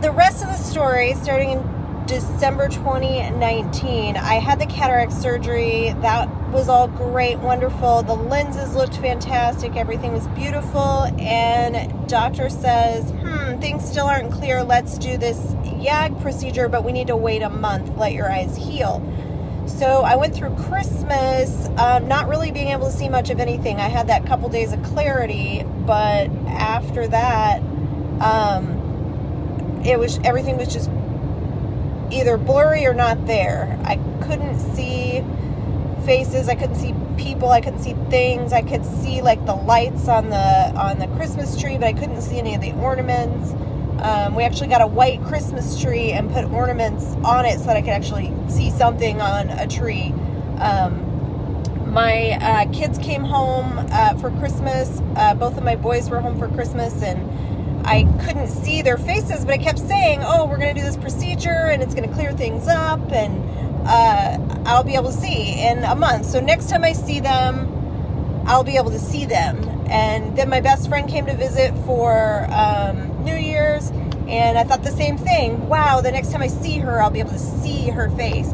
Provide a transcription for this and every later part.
the rest of the story, starting in December 2019, I had the cataract surgery. That was all great, wonderful. The lenses looked fantastic. Everything was beautiful. And doctor says, things still aren't clear. Let's do this YAG procedure, but we need to wait a month, let your eyes heal. So I went through Christmas, not really being able to see much of anything. I had that couple days of clarity, but after that, everything was just either blurry or not there. I couldn't see faces, I couldn't see people, I couldn't see things. I could see like the lights on the Christmas tree, but I couldn't see any of the ornaments. We actually got a white Christmas tree and put ornaments on it so that I could actually see something on a tree. My kids came home for Christmas. Both of my boys were home for Christmas, and I couldn't see their faces, but I kept saying, we're going to do this procedure and it's going to clear things up, and I'll be able to see in a month. So next time I see them, I'll be able to see them. And then my best friend came to visit for New Year's, and I thought the same thing. Wow, the next time I see her, I'll be able to see her face.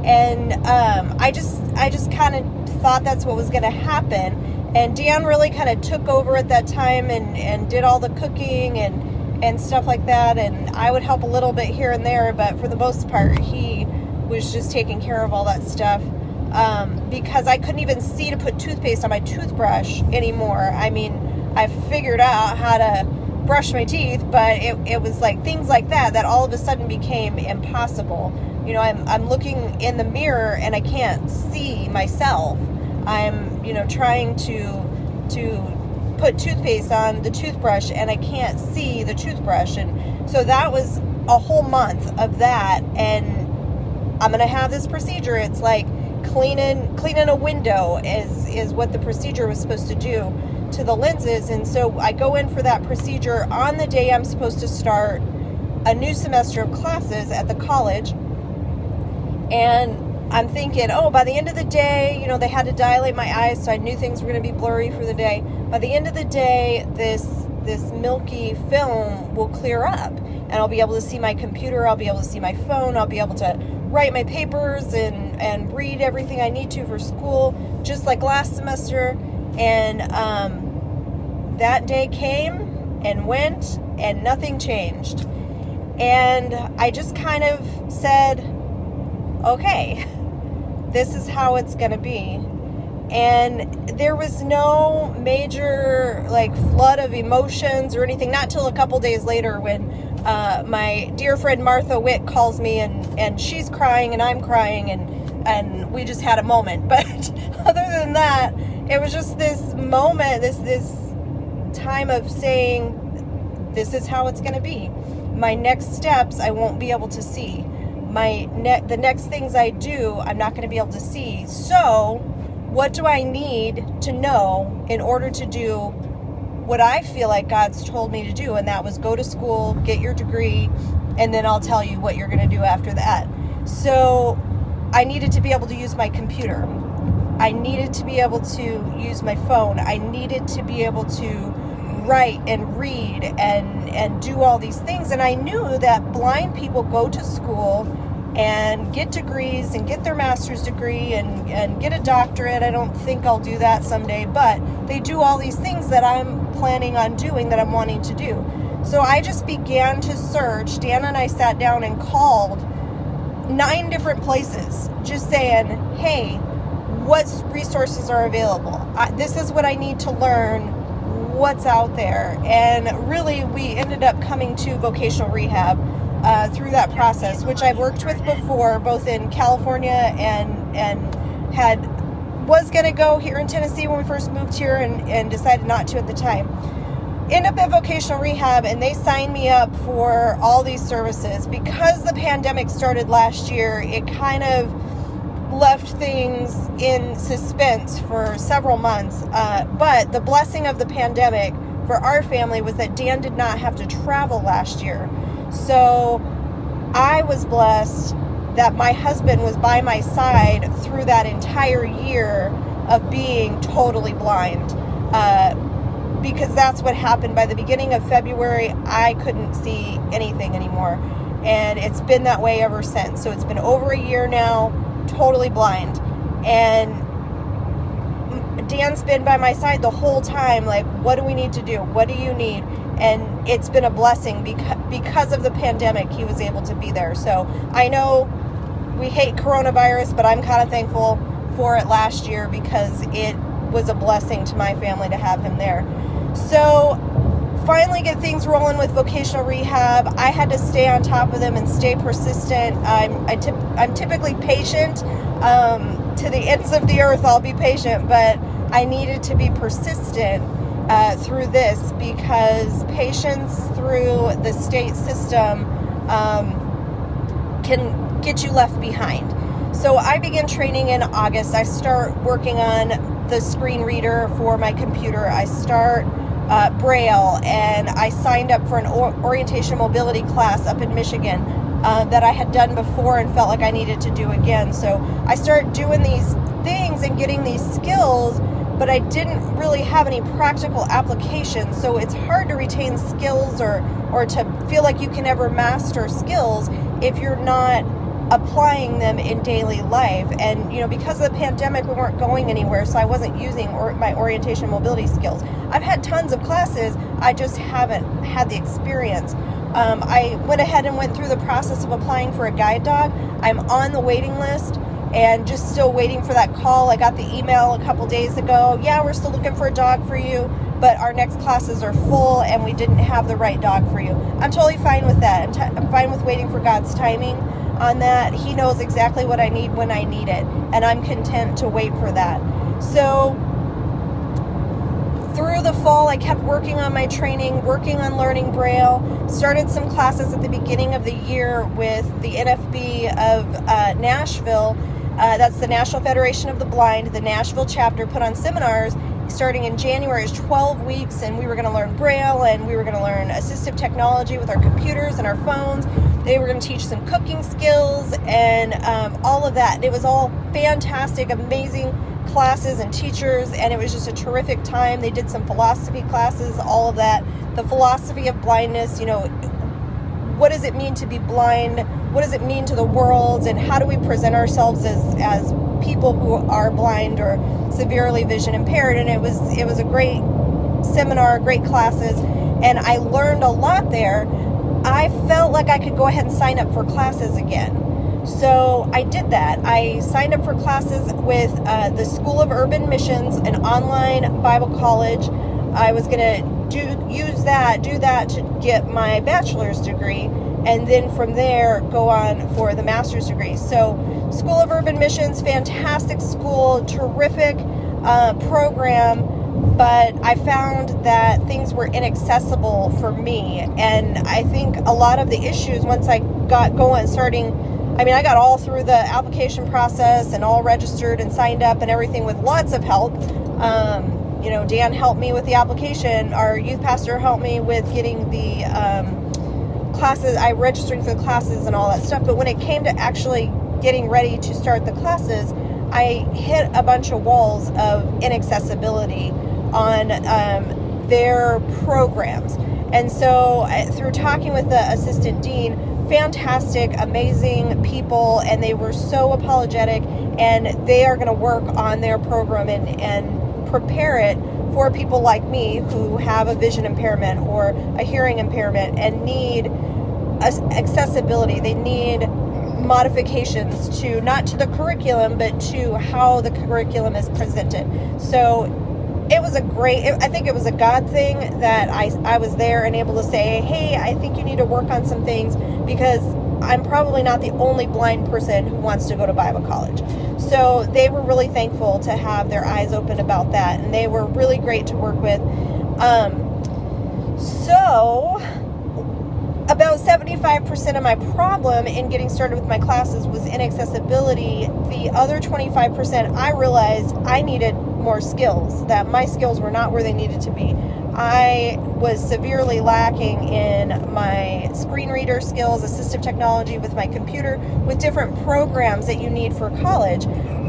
And I just kind of thought that's what was going to happen. And Dan really kind of took over at that time and did all the cooking and stuff like that. And I would help a little bit here and there, but for the most part, he was just taking care of all that stuff. Because I couldn't even see to put toothpaste on my toothbrush anymore. I mean, I figured out how to brush my teeth, but it was like things like that all of a sudden became impossible. You know, I'm looking in the mirror and I can't see myself. I'm, trying to put toothpaste on the toothbrush and I can't see the toothbrush. And so that was a whole month of that. And I'm going to have this procedure. It's like cleaning a window is what the procedure was supposed to do to the lenses. And so I go in for that procedure on the day I'm supposed to start a new semester of classes at the college. And I'm thinking, by the end of the day, they had to dilate my eyes, so I knew things were going to be blurry for the day. By the end of the day, this milky film will clear up, and I'll be able to see my computer, I'll be able to see my phone, I'll be able to write my papers and read everything I need to for school, just like last semester. And that day came and went, and nothing changed. And I just kind of said, okay, this is how it's going to be. And there was no major flood of emotions or anything, not till a couple days later when my dear friend Martha Witt calls me, and she's crying and I'm crying, and we just had a moment. But other than that, it was just this moment, this time of saying, this is how it's going to be. My next steps, I won't be able to see. The next things I do, I'm not going to be able to see. So what do I need to know in order to do what I feel like God's told me to do? And that was go to school, get your degree, and then I'll tell you what you're going to do after that. So I needed to be able to use my computer. I needed to be able to use my phone. I needed to be able to write and read and do all these things. And I knew that blind people go to school and get degrees and get their master's degree and get a doctorate. I don't think I'll do that someday, but they do all these things that I'm planning on doing, that I'm wanting to do. So I just began to search. Dan and I sat down and called 9 different places, just saying, hey, what resources are available? This is what I need to learn. What's out there? And really, we ended up coming to vocational rehab through that process, which I've worked with before, both in California and was going to go here in Tennessee when we first moved here and decided not to at the time. End up at vocational rehab, and they signed me up for all these services. Because the pandemic started last year, it kind of left things in suspense for several months. But the blessing of the pandemic for our family was that Dan did not have to travel last year. So I was blessed that my husband was by my side through that entire year of being totally blind. because that's what happened. By the beginning of February, I couldn't see anything anymore. And it's been that way ever since. So it's been over a year now, totally blind. And Dan's been by my side the whole time, like, what do we need to do? What do you need? And it's been a blessing because of the pandemic, he was able to be there. So I know we hate coronavirus, but I'm kind of thankful for it last year because it was a blessing to my family to have him there. So finally get things rolling with vocational rehab. I had to stay on top of them and stay persistent. I'm typically patient. To the ends of the earth, I'll be patient, but I needed to be persistent through this because patience through the state system can get you left behind. So I began training in August. I start working on the screen reader for my computer. I start Braille, and I signed up for an orientation mobility class up in Michigan that I had done before and felt like I needed to do again. So I started doing these things and getting these skills, but I didn't really have any practical application. So it's hard to retain skills or to feel like you can ever master skills if you're not applying them in daily life. And because of the pandemic, we weren't going anywhere, so I wasn't using my orientation mobility skills. I've had tons of classes, I just haven't had the experience. I went ahead and went through the process of applying for a guide dog. I'm on the waiting list and just still waiting for that call. I got the email a couple days ago. Yeah, we're still looking for a dog for you, but our next classes are full and we didn't have the right dog for you. I'm totally fine with that. I'm fine with waiting for God's timing on that. He knows exactly what I need when I need it, and I'm content to wait for that. So through the fall, I kept working on my training, working on learning Braille, started some classes at the beginning of the year with the NFB of Nashville. That's the National Federation of the Blind. The Nashville chapter put on seminars starting in January. It was 12 weeks, and we were going to learn Braille, and we were going to learn assistive technology with our computers and our phones. They were going to teach some cooking skills and all of that. And it was all fantastic, amazing classes and teachers, and it was just a terrific time. They did some philosophy classes, all of that. The philosophy of blindness, what does it mean to be blind? What does it mean to the world? And how do we present ourselves as people who are blind or severely vision impaired? And it was a great seminar, great classes, and I learned a lot there. I felt like I could go ahead and sign up for classes again. So I did that. I signed up for classes with the School of Urban Missions, an online Bible college. I was going to do that to get my bachelor's degree, and then from there go on for the master's degree. So School of Urban Missions, fantastic school, terrific program, but I found that things were inaccessible for me. And I think a lot of the issues, once I got going, I got all through the application process and all registered and signed up and everything with lots of help. Dan helped me with the application. Our youth pastor helped me with getting the classes, registering for the classes and all that stuff. But when it came to actually getting ready to start the classes, I hit a bunch of walls of inaccessibility on their programs. And so through talking with the assistant dean, fantastic, amazing people, and they were so apologetic, and they are going to work on their program and prepare it for people like me who have a vision impairment or a hearing impairment and need accessibility. They need modifications to, not to the curriculum, but to how the curriculum is presented. So it was I think it was a God thing that I was there and able to say, hey, I think you need to work on some things, because I'm probably not the only blind person who wants to go to Bible college. So they were really thankful to have their eyes open about that, and they were really great to work with. So about 75% of my problem in getting started with my classes was inaccessibility. The other 25%, I realized I needed more skills, that my skills were not where they needed to be. I was severely lacking in my screen reader skills, assistive technology with my computer, with different programs that you need for college.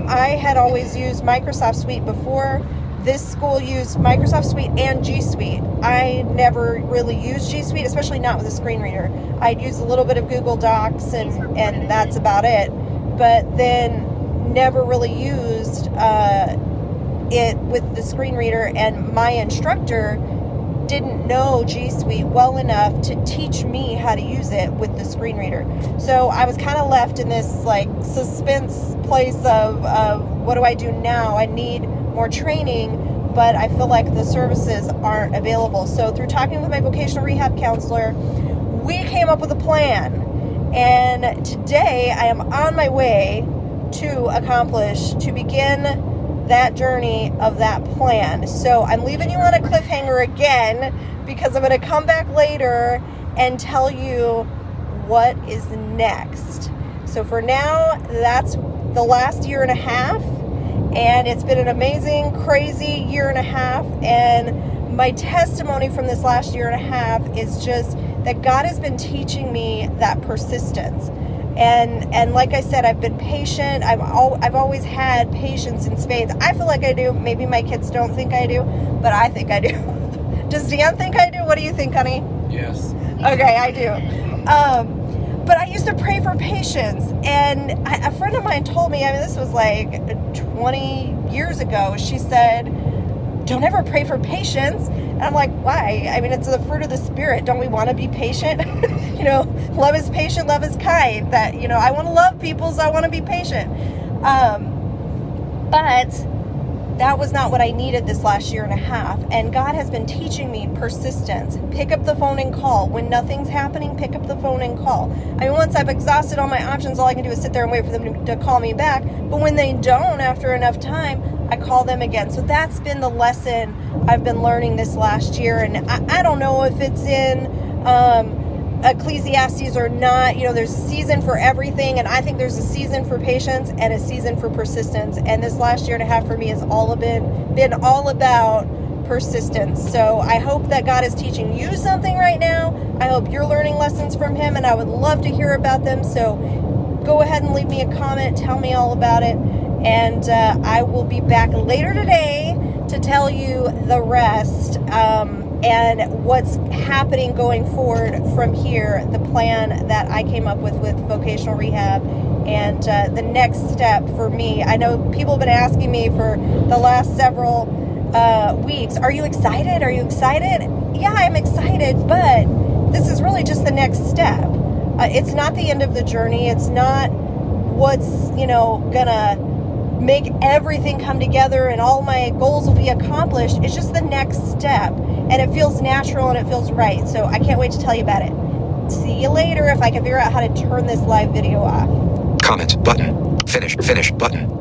I had always used Microsoft Suite before. this school used Microsoft Suite and G Suite. I never really used G Suite, especially not with a screen reader. I'd use a little bit of Google Docs and that's about it. But then never really used it with the screen reader, and my instructor didn't know G Suite well enough to teach me how to use it with the screen reader. So I was kind of left in this like suspense place of what do I do now? I need more training, but I feel like the services aren't available. So through talking with my vocational rehab counselor, we came up with a plan. And today I am on my way to begin that journey of that plan. So I'm leaving you on a cliffhanger again, because I'm going to come back later and tell you what is next. So for now, that's the last year and a half, and it's been an amazing, crazy year and a half. And my testimony from this last year and a half is just that God has been teaching me that persistence. And like I said, I've been patient. I've always had patience in spades. I feel like I do. Maybe my kids don't think I do, but I think I do. Does Dan think I do? What do you think, honey? Yes. Okay, I do. But I used to pray for patience. And a friend of mine told me, I mean, this was like 20 years ago. She said, don't ever pray for patience. And I'm like, why? I mean, it's the fruit of the Spirit. Don't we want to be patient? You know, love is patient, love is kind. That, you know, I want to love people, so I want to be patient. But that was not what I needed this last year and a half. And God has been teaching me persistence. Pick up the phone and call. When nothing's happening, pick up the phone and call. I mean, once I've exhausted all my options, all I can do is sit there and wait for them to call me back. But when they don't, after enough time, I call them again. So that's been the lesson I've been learning this last year. And I don't know if it's in Ecclesiastes or not. You know, there's a season for everything, and I think there's a season for patience and a season for persistence. And this last year and a half for me has been all about persistence. So I hope that God is teaching you something right now. I hope you're learning lessons from Him, and I would love to hear about them. So go ahead and leave me a comment. Tell me all about it. And I will be back later today to tell you the rest and what's happening going forward from here, the plan that I came up with vocational rehab, and the next step for me. I know people have been asking me for the last several weeks, are you excited? Are you excited? Yeah, I'm excited, but this is really just the next step. It's not the end of the journey. It's not what's, gonna make everything come together and all my goals will be accomplished. It's just the next step, and it feels natural and it feels right. So I can't wait to tell you about it. See you later if I can figure out how to turn this live video off. Comment button. Finish button.